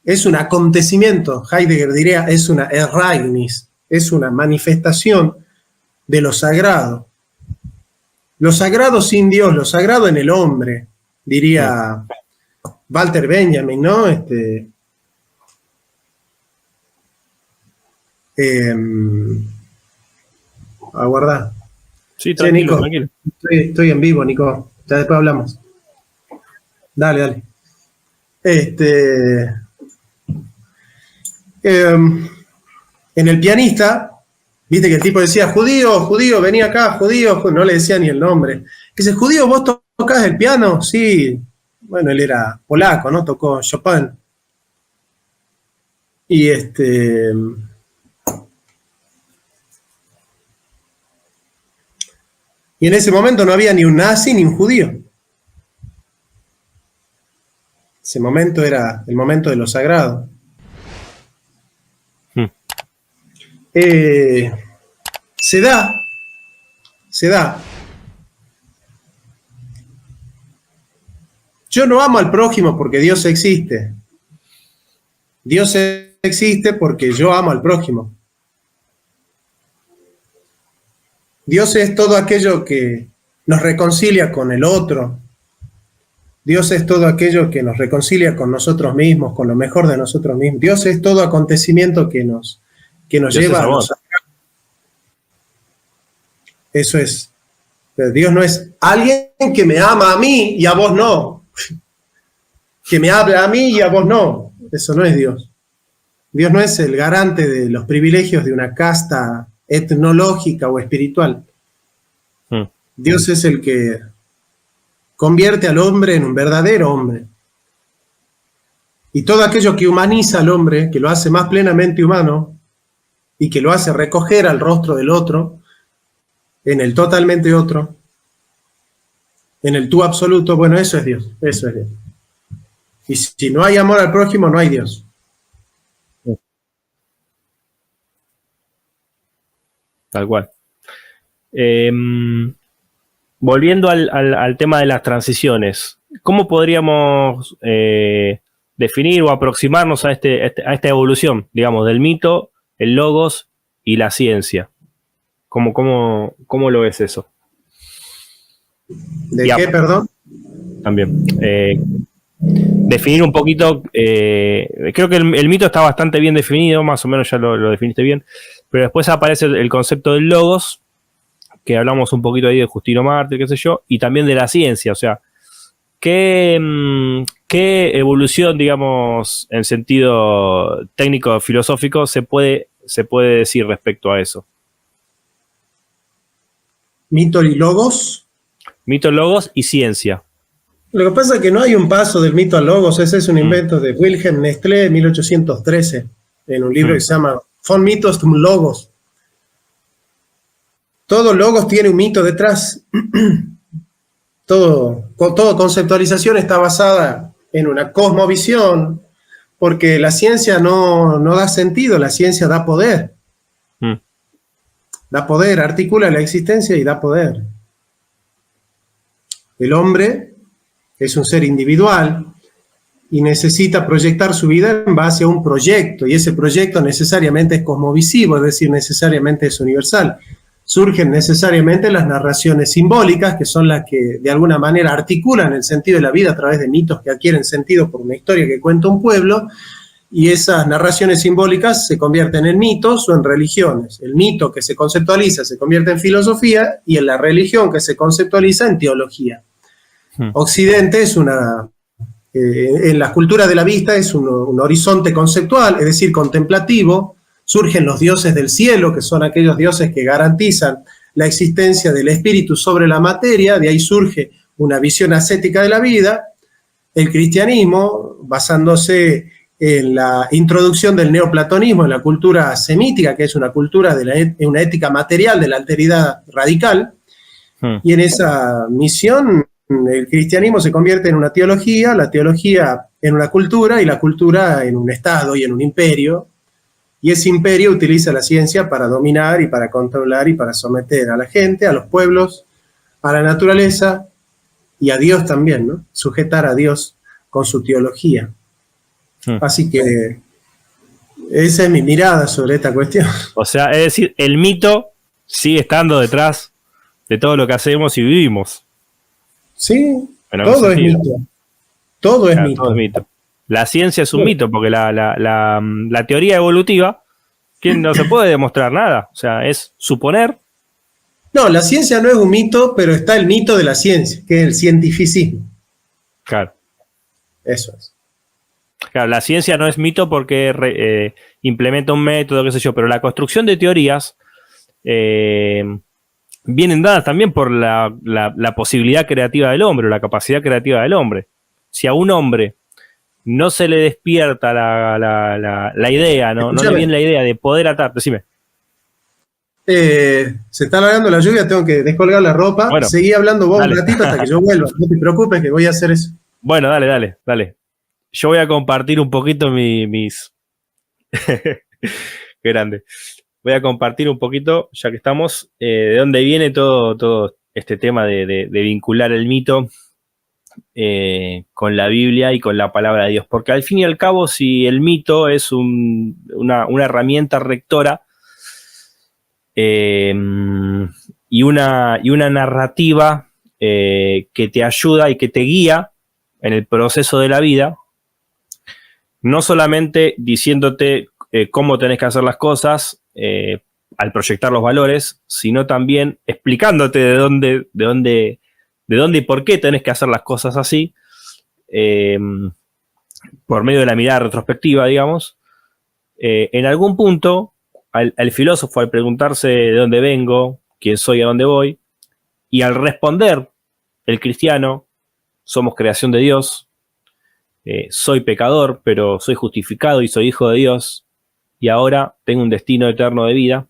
es un acontecimiento. Heidegger diría, es una Ereignis, es una manifestación de lo sagrado. Lo sagrado sin Dios, lo sagrado en el hombre, diría Walter Benjamin, ¿no? Eh, Aguardá. Sí, Che, tranquilo, Nico, tranquilo. estoy en vivo, Nico. Ya después hablamos. Dale, dale. En el pianista, viste que el tipo decía, judío, judío, vení acá, judío, no le decía ni el nombre. Dice, judío, ¿vos tocás el piano? Sí. Bueno, él era polaco, ¿no? Tocó Chopin. Y y en ese momento no había ni un nazi ni un judío. Ese momento era el momento de lo sagrado. Se da. Yo no amo al prójimo porque Dios existe. Dios existe porque yo amo al prójimo. Dios es todo aquello que nos reconcilia con el otro. Dios es todo aquello que nos reconcilia con nosotros mismos, con lo mejor de nosotros mismos. Dios es todo acontecimiento que nos lleva a los... Eso es. Pero Dios no es alguien que me ama a mí y a vos no. Que me habla a mí y a vos no. Eso no es Dios. Dios no es el garante de los privilegios de una casta etnológica o espiritual. Dios es el que convierte al hombre en un verdadero hombre. Y todo aquello que humaniza al hombre, que lo hace más plenamente humano y que lo hace recoger al rostro del otro, en el totalmente otro, en el tú absoluto, bueno, eso es Dios, eso es Dios. Y si no hay amor al prójimo, no hay Dios. Tal cual. Volviendo al tema de las transiciones, ¿cómo podríamos definir o aproximarnos a esta evolución, digamos, del mito, el logos y la ciencia? ¿Cómo lo ves eso? ¿De qué, perdón? También. Definir un poquito, creo que el mito está bastante bien definido, más o menos ya lo definiste bien, pero después aparece el concepto del logos, que hablamos un poquito ahí de Justino Mártir, qué sé yo, y también de la ciencia, o sea, ¿qué evolución, digamos, en sentido técnico, filosófico, se puede decir respecto a eso? Mito y logos. Mito, logos y ciencia. Lo que pasa es que no hay un paso del mito al logos, ese es un invento de Wilhelm Nestlé de 1813, en un libro que se llama Von Mythos zum Logos. Todo logos tiene un mito detrás. Toda conceptualización está basada en una cosmovisión, porque la ciencia no da sentido, la ciencia da poder. Da poder, articula la existencia y da poder. El hombre es un ser individual y necesita proyectar su vida en base a un proyecto, y ese proyecto necesariamente es cosmovisivo, es decir, necesariamente es universal. Surgen necesariamente las narraciones simbólicas, que son las que de alguna manera articulan el sentido de la vida a través de mitos que adquieren sentido por una historia que cuenta un pueblo, y esas narraciones simbólicas se convierten en mitos o en religiones. El mito que se conceptualiza se convierte en filosofía, y en la religión que se conceptualiza en teología. Occidente es en la cultura de la vista es un horizonte conceptual, es decir, contemplativo. Surgen los dioses del cielo, que son aquellos dioses que garantizan la existencia del espíritu sobre la materia, de ahí surge una visión ascética de la vida. El cristianismo, basándose en la introducción del neoplatonismo en la cultura semítica, que es una cultura de una ética material de la alteridad radical, y en esa misión el cristianismo se convierte en una teología, la teología en una cultura, y la cultura en un estado y en un imperio. Y ese imperio utiliza la ciencia para dominar y para controlar y para someter a la gente, a los pueblos, a la naturaleza y a Dios también, ¿no? Sujetar a Dios con su teología. Así que esa es mi mirada sobre esta cuestión. O sea, es decir, el mito sigue estando detrás de todo lo que hacemos y vivimos. Sí, todo es mito. Todo es mito. La ciencia es un mito, porque la teoría evolutiva, Que no se puede demostrar nada. O sea, es suponer. No, la ciencia no es un mito, pero está el mito de la ciencia, que es el cientificismo. Claro. Eso es. Claro, la ciencia no es mito porque implementa un método, qué sé yo, pero la construcción de teorías vienen dadas también por la posibilidad creativa del hombre, o la capacidad creativa del hombre. Si a un hombre no se le despierta la idea, no le viene la idea de poder atar, decime. Se está alargando la lluvia, tengo que descolgar la ropa. Bueno, seguí hablando vos dale. un ratito hasta que yo vuelva. No te preocupes que voy a hacer eso. Bueno, dale. Yo voy a compartir un poquito mis... Qué grande. Voy a compartir un poquito, ya que estamos, de dónde viene todo este tema de vincular el mito con la Biblia y con la palabra de Dios. Porque al fin y al cabo, si el mito es una herramienta rectora y una narrativa que te ayuda y que te guía en el proceso de la vida, no solamente diciéndote cómo tenés que hacer las cosas al proyectar los valores, sino también explicándote de dónde y por qué tenés que hacer las cosas así, por medio de la mirada retrospectiva, digamos. En algún punto, al filósofo, al preguntarse de dónde vengo, quién soy, a dónde voy, y al responder, el cristiano, somos creación de Dios, soy pecador, pero soy justificado y soy hijo de Dios, y ahora tengo un destino eterno de vida.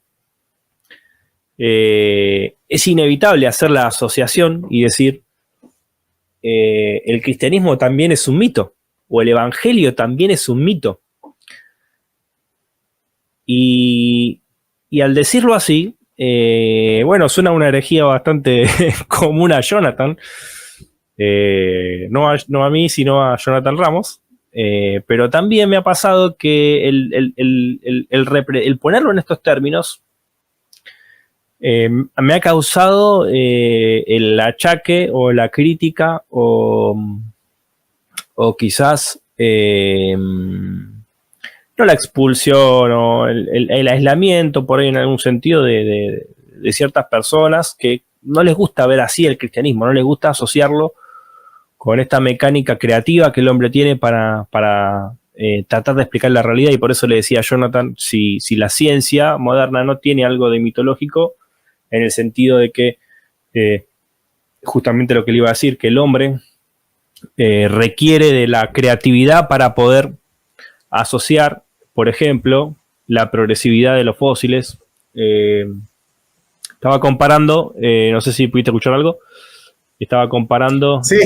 Es inevitable hacer la asociación y decir, el cristianismo también es un mito, o el evangelio también es un mito. Y al decirlo así, bueno, suena una herejía bastante común a Jonathan, no a mí, sino a Jonathan Ramos. Pero también me ha pasado que el ponerlo en estos términos me ha causado el achaque o la crítica o quizás no la expulsión o el aislamiento por ahí en algún sentido de ciertas personas que no les gusta ver así el cristianismo, no les gusta asociarlo con esta mecánica creativa que el hombre tiene para tratar de explicar la realidad. Y por eso le decía a Jonathan, si la ciencia moderna no tiene algo de mitológico, en el sentido de que justamente lo que le iba a decir, que el hombre requiere de la creatividad para poder asociar, por ejemplo, la progresividad de los fósiles. Estaba comparando, no sé si pudiste escuchar algo, estaba comparando Sí.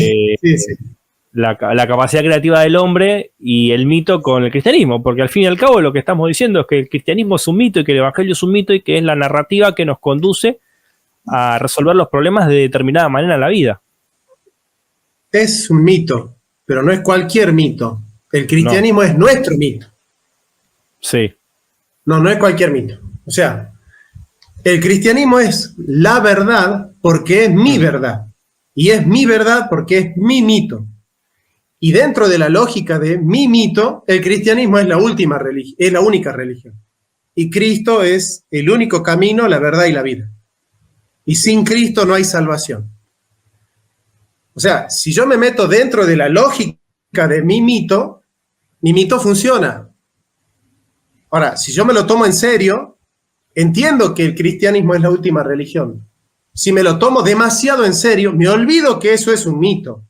la capacidad creativa del hombre y el mito con el cristianismo, porque al fin y al cabo lo que estamos diciendo es que el cristianismo es un mito y que el evangelio es un mito y que es la narrativa que nos conduce a resolver los problemas de determinada manera en la vida. Es un mito, pero no es cualquier mito. El cristianismo es nuestro mito. Sí. No es cualquier mito. O sea, el cristianismo es la verdad porque es mi verdad. Y es mi verdad porque es mi mito. Y dentro de la lógica de mi mito, el cristianismo es la última religión, es la única religión. Y Cristo es el único camino, la verdad y la vida. Y sin Cristo no hay salvación. O sea, si yo me meto dentro de la lógica de mi mito funciona. Ahora, si yo me lo tomo en serio, entiendo que el cristianismo es la última religión. Si me lo tomo demasiado en serio, me olvido que eso es un mito.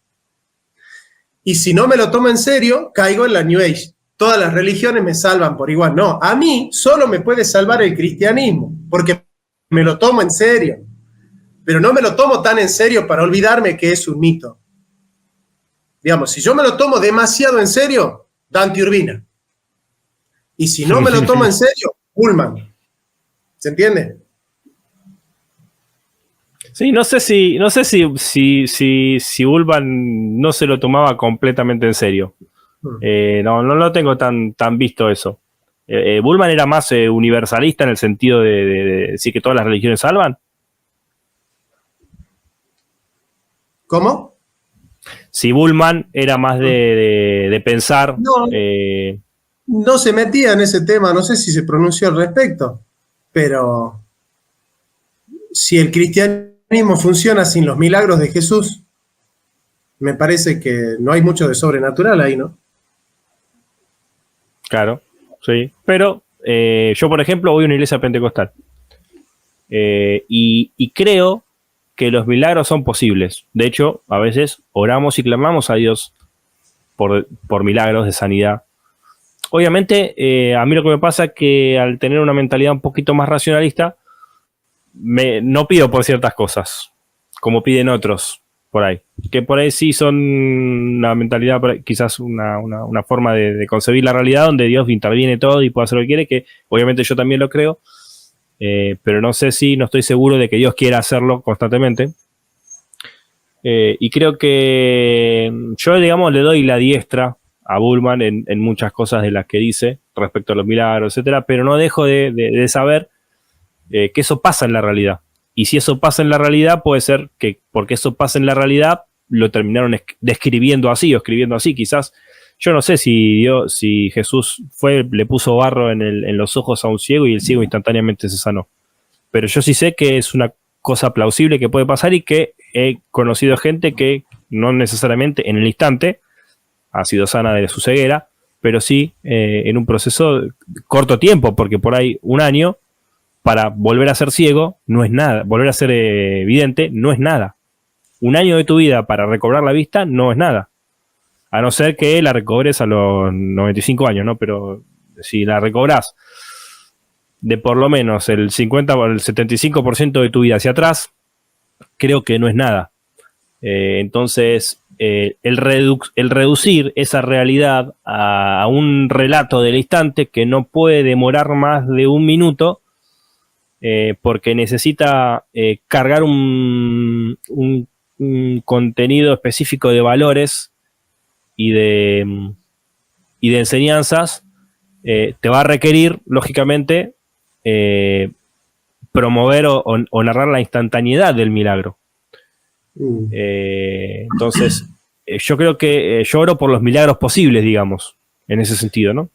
Y si no me lo tomo en serio, caigo en la New Age. Todas las religiones me salvan por igual. No, a mí solo me puede salvar el cristianismo, porque me lo tomo en serio. Pero no me lo tomo tan en serio para olvidarme que es un mito. Digamos, si yo me lo tomo demasiado en serio, Dante Urbina. Y si no me lo tomo en serio, Ullmann. ¿Se entiende? Sí, no sé si Ullmann no se lo tomaba completamente en serio. No lo tengo tan visto eso. Ullmann era más universalista en el sentido de decir que todas las religiones salvan. ¿Cómo? Si Ullmann era más de pensar. No. no se metía en ese tema, no sé si se pronunció al respecto, pero si el cristianismo funciona sin los milagros de Jesús, me parece que no hay mucho de sobrenatural ahí, ¿no? Claro, sí. Pero yo, por ejemplo, voy a una iglesia pentecostal. Y creo que los milagros son posibles. De hecho, a veces oramos y clamamos a Dios por milagros de sanidad. Obviamente, a mí lo que me pasa es que al tener una mentalidad un poquito más racionalista, no pido por ciertas cosas, como piden otros por ahí. Que por ahí sí son una mentalidad, quizás una forma de concebir la realidad donde Dios interviene todo y puede hacer lo que quiere, que obviamente yo también lo creo, pero no estoy seguro de que Dios quiera hacerlo constantemente. Y creo que yo, digamos, le doy la diestra a Bullman en muchas cosas de las que dice respecto a los milagros, etcétera, pero no dejo de saber que eso pasa en la realidad. Y si eso pasa en la realidad, puede ser que porque eso pasa en la realidad, lo terminaron describiendo así o escribiendo así. Quizás, yo no sé si Jesús le puso barro en los ojos a un ciego y el ciego instantáneamente se sanó. Pero yo sí sé que es una cosa plausible que puede pasar y que he conocido gente que no necesariamente en el instante ha sido sana de su ceguera, pero sí en un proceso corto tiempo, porque por ahí un año para volver a ser ciego no es nada, volver a ser vidente no es nada. Un año de tu vida para recobrar la vista no es nada, a no ser que la recobres a los 95 años, ¿no? Pero si la recobras de por lo menos el 50 o el 75% de tu vida hacia atrás, creo que no es nada. Entonces, el reducir esa realidad a un relato del instante que no puede demorar más de un minuto, porque necesita cargar un contenido específico de valores y de enseñanzas, te va a requerir, lógicamente, promover o narrar la instantaneidad del milagro. Entonces, yo creo que yo oro por los milagros posibles, digamos, en ese sentido, ¿no?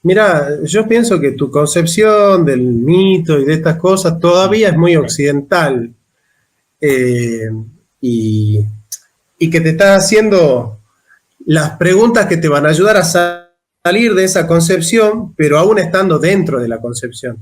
Mira, yo pienso que tu concepción del mito y de estas cosas todavía es muy occidental, y que te estás haciendo las preguntas que te van a ayudar a salir de esa concepción, pero aún estando dentro de la concepción.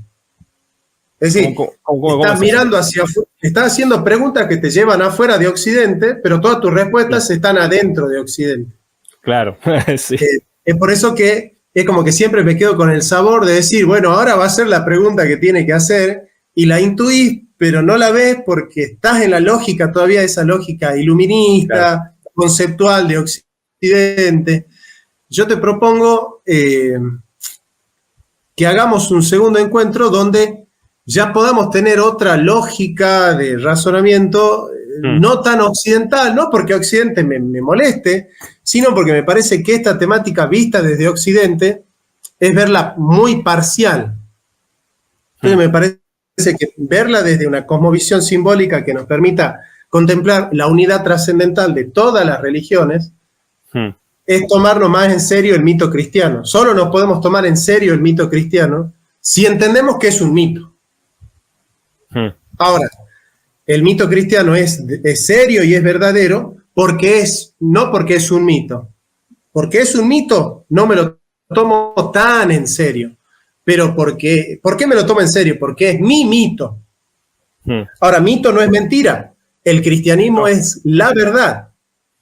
Es decir, estás mirando hacia afuera, estás haciendo preguntas que te llevan afuera de Occidente, pero todas tus respuestas están adentro de Occidente. Claro, sí. Es por eso que es como que siempre me quedo con el sabor de decir, bueno, ahora va a ser la pregunta que tiene que hacer, y la intuís, pero no la ves porque estás en la lógica todavía, esa lógica iluminista, claro, conceptual de Occidente. Yo te propongo que hagamos un segundo encuentro donde ya podamos tener otra lógica de razonamiento, no tan occidental, no porque Occidente me moleste, sino porque me parece que esta temática vista desde Occidente es verla muy parcial. Entonces me parece que verla desde una cosmovisión simbólica que nos permita contemplar la unidad trascendental de todas las religiones, es tomarnos más en serio el mito cristiano. Solo nos podemos tomar en serio el mito cristiano si entendemos que es un mito. Ahora, el mito cristiano es serio y es verdadero no porque es un mito. Porque es un mito, no me lo tomo tan en serio. Pero ¿por qué me lo tomo en serio? Porque es mi mito. Ahora, mito no es mentira. El cristianismo es la verdad.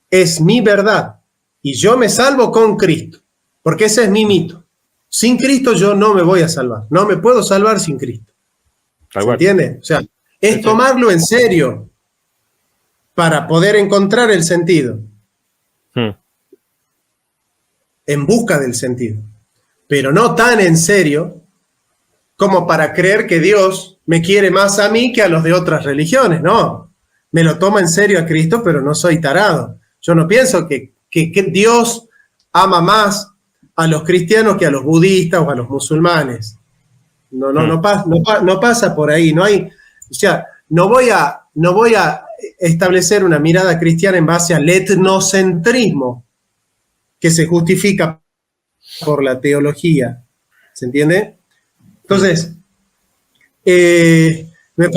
Es mi verdad. Y yo me salvo con Cristo. Porque ese es mi mito. Sin Cristo yo no me voy a salvar. No me puedo salvar sin Cristo. ¿Se entiende? O sea, es tomarlo en serio para poder encontrar el sentido. En busca del sentido. Pero no tan en serio como para creer que Dios me quiere más a mí que a los de otras religiones. No, me lo tomo en serio a Cristo, pero no soy tarado. Yo no pienso que Dios ama más a los cristianos que a los budistas o a los musulmanes. No pasa por ahí. No hay, o sea, no voy a establecer una mirada cristiana en base al etnocentrismo que se justifica por la teología. ¿Se entiende? Entonces, me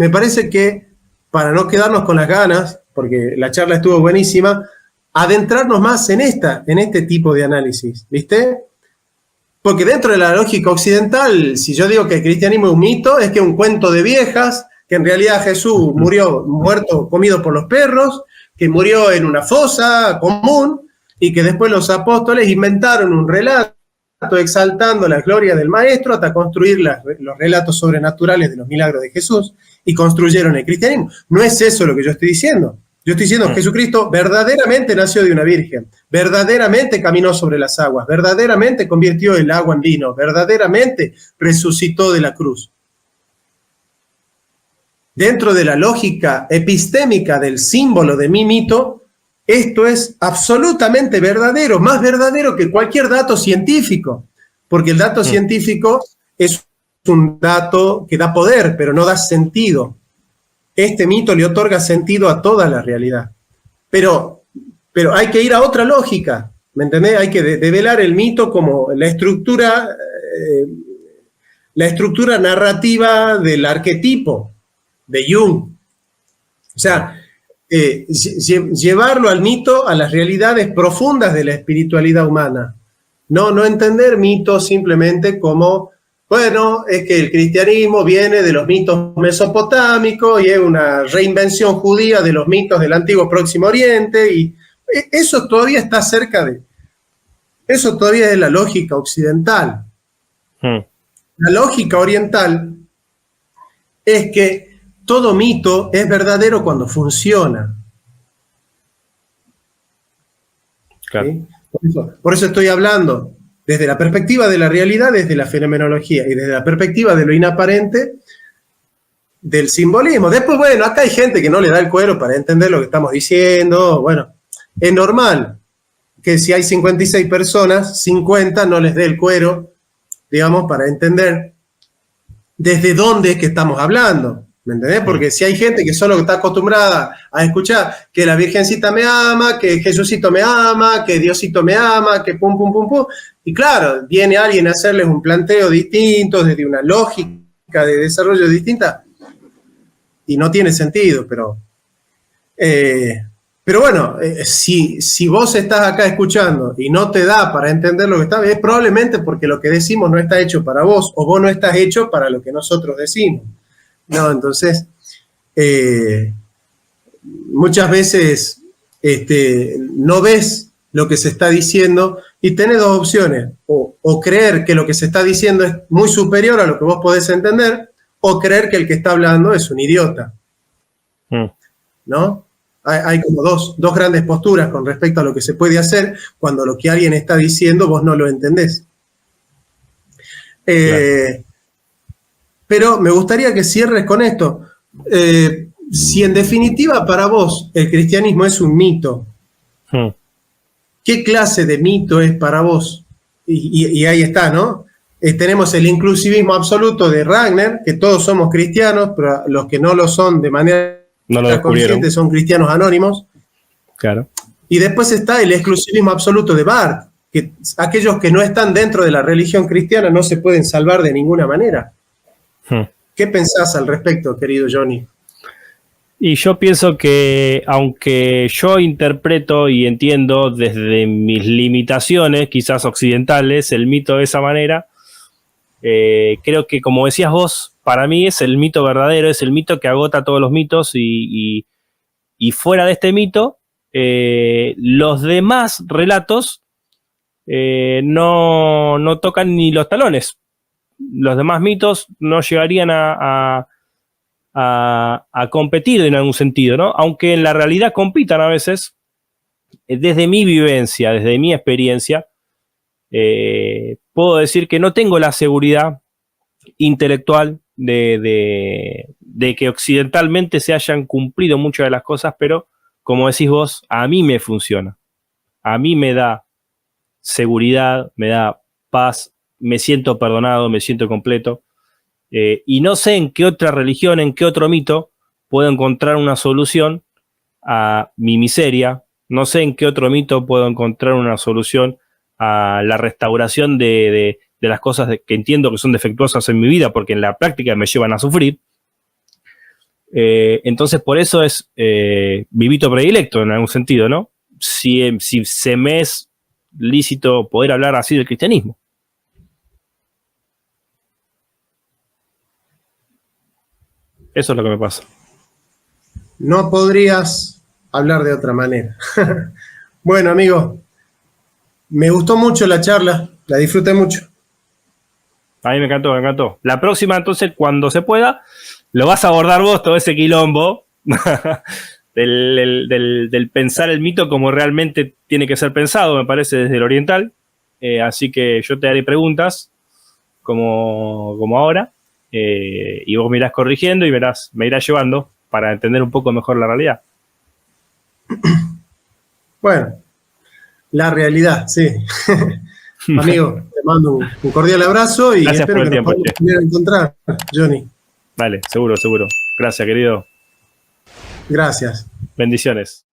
parece que para no quedarnos con las ganas, porque la charla estuvo buenísima, adentrarnos más en este tipo de análisis, ¿viste? Porque dentro de la lógica occidental, si yo digo que el cristianismo es un mito, es que es un cuento de viejas, que en realidad Jesús murió muerto, comido por los perros, que murió en una fosa común, y que después los apóstoles inventaron un relato exaltando la gloria del Maestro hasta construir los relatos sobrenaturales de los milagros de Jesús, y construyeron el cristianismo. No es eso lo que yo estoy diciendo. Yo estoy diciendo que Jesucristo verdaderamente nació de una virgen, verdaderamente caminó sobre las aguas, verdaderamente convirtió el agua en vino, verdaderamente resucitó de la cruz. Dentro de la lógica epistémica del símbolo de mi mito, esto es absolutamente verdadero, más verdadero que cualquier dato científico, porque el dato científico es un dato que da poder, pero no da sentido. Este mito le otorga sentido a toda la realidad. Pero hay que ir a otra lógica, ¿me entendés? Hay que develar el mito como la estructura narrativa del arquetipo de Jung. O sea, llevarlo al mito a las realidades profundas de la espiritualidad humana. No entender mitos simplemente como, bueno, es que el cristianismo viene de los mitos mesopotámicos y es una reinvención judía de los mitos del antiguo Próximo Oriente, y eso todavía está eso todavía es la lógica occidental. La lógica oriental es que todo mito es verdadero cuando funciona. Claro. ¿Sí? Por eso estoy hablando desde la perspectiva de la realidad, desde la fenomenología, y desde la perspectiva de lo inaparente, del simbolismo. Después, bueno, acá hay gente que no le da el cuero para entender lo que estamos diciendo. Bueno, es normal que si hay 56 personas, 50 no les dé el cuero, digamos, para entender desde dónde es que estamos hablando. ¿Me entendés? Porque si hay gente que solo está acostumbrada a escuchar que la Virgencita me ama, que Jesucito me ama, que Diosito me ama, que pum, pum, pum, pum. Y claro, viene alguien a hacerles un planteo distinto, desde una lógica de desarrollo distinta, y no tiene sentido, pero bueno, si vos estás acá escuchando y no te da para entender lo que está, es probablemente porque lo que decimos no está hecho para vos, o vos no estás hecho para lo que nosotros decimos. No, entonces, muchas veces no ves lo que se está diciendo y tenés dos opciones, o creer que lo que se está diciendo es muy superior a lo que vos podés entender, o creer que el que está hablando es un idiota. ¿No? Hay como dos grandes posturas con respecto a lo que se puede hacer cuando lo que alguien está diciendo vos no lo entendés. Claro. Pero me gustaría que cierres con esto. Si en definitiva para vos el cristianismo es un mito, ¿qué clase de mito es para vos? Y ahí está, ¿no? Tenemos el inclusivismo absoluto de Wagner, que todos somos cristianos, pero los que no lo son de manera consciente son cristianos anónimos. Claro. Y después está el exclusivismo absoluto de Barth, que aquellos que no están dentro de la religión cristiana no se pueden salvar de ninguna manera. ¿Qué pensás al respecto, querido Johnny? Y yo pienso que, aunque yo interpreto y entiendo desde mis limitaciones, quizás occidentales, el mito de esa manera, creo que, como decías vos, para mí es el mito verdadero, es el mito que agota todos los mitos, y fuera de este mito, los demás relatos no tocan ni los talones. Los demás mitos no llegarían a competir en algún sentido, ¿no? Aunque en la realidad compitan a veces, desde mi vivencia, desde mi experiencia, puedo decir que no tengo la seguridad intelectual de que occidentalmente se hayan cumplido muchas de las cosas, pero, como decís vos, a mí me funciona. A mí me da seguridad, me da paz, me siento perdonado, me siento completo. Y no sé en qué otra religión, en qué otro mito puedo encontrar una solución a mi miseria. No sé en qué otro mito puedo encontrar una solución a la restauración de las cosas que entiendo que son defectuosas en mi vida, porque en la práctica me llevan a sufrir. Entonces, por eso es mi vito predilecto en algún sentido, ¿no? Si se me es lícito poder hablar así del cristianismo. Eso es lo que me pasa. No podrías hablar de otra manera. Bueno, amigo, me gustó mucho la charla, la disfruté mucho. A mí me encantó, me encantó. La próxima, entonces, cuando se pueda, lo vas a abordar vos, todo ese quilombo del pensar el mito como realmente tiene que ser pensado, me parece, desde el oriental. Así que yo te haré preguntas, como ahora, y vos me irás corrigiendo y me irás llevando para entender un poco mejor la realidad. Bueno, la realidad, sí. Amigo, te mando un cordial abrazo y Gracias espero por el que nos tiempo, podamos volver a encontrar, Johnny. Vale, seguro, seguro. Gracias, querido. Gracias. Bendiciones.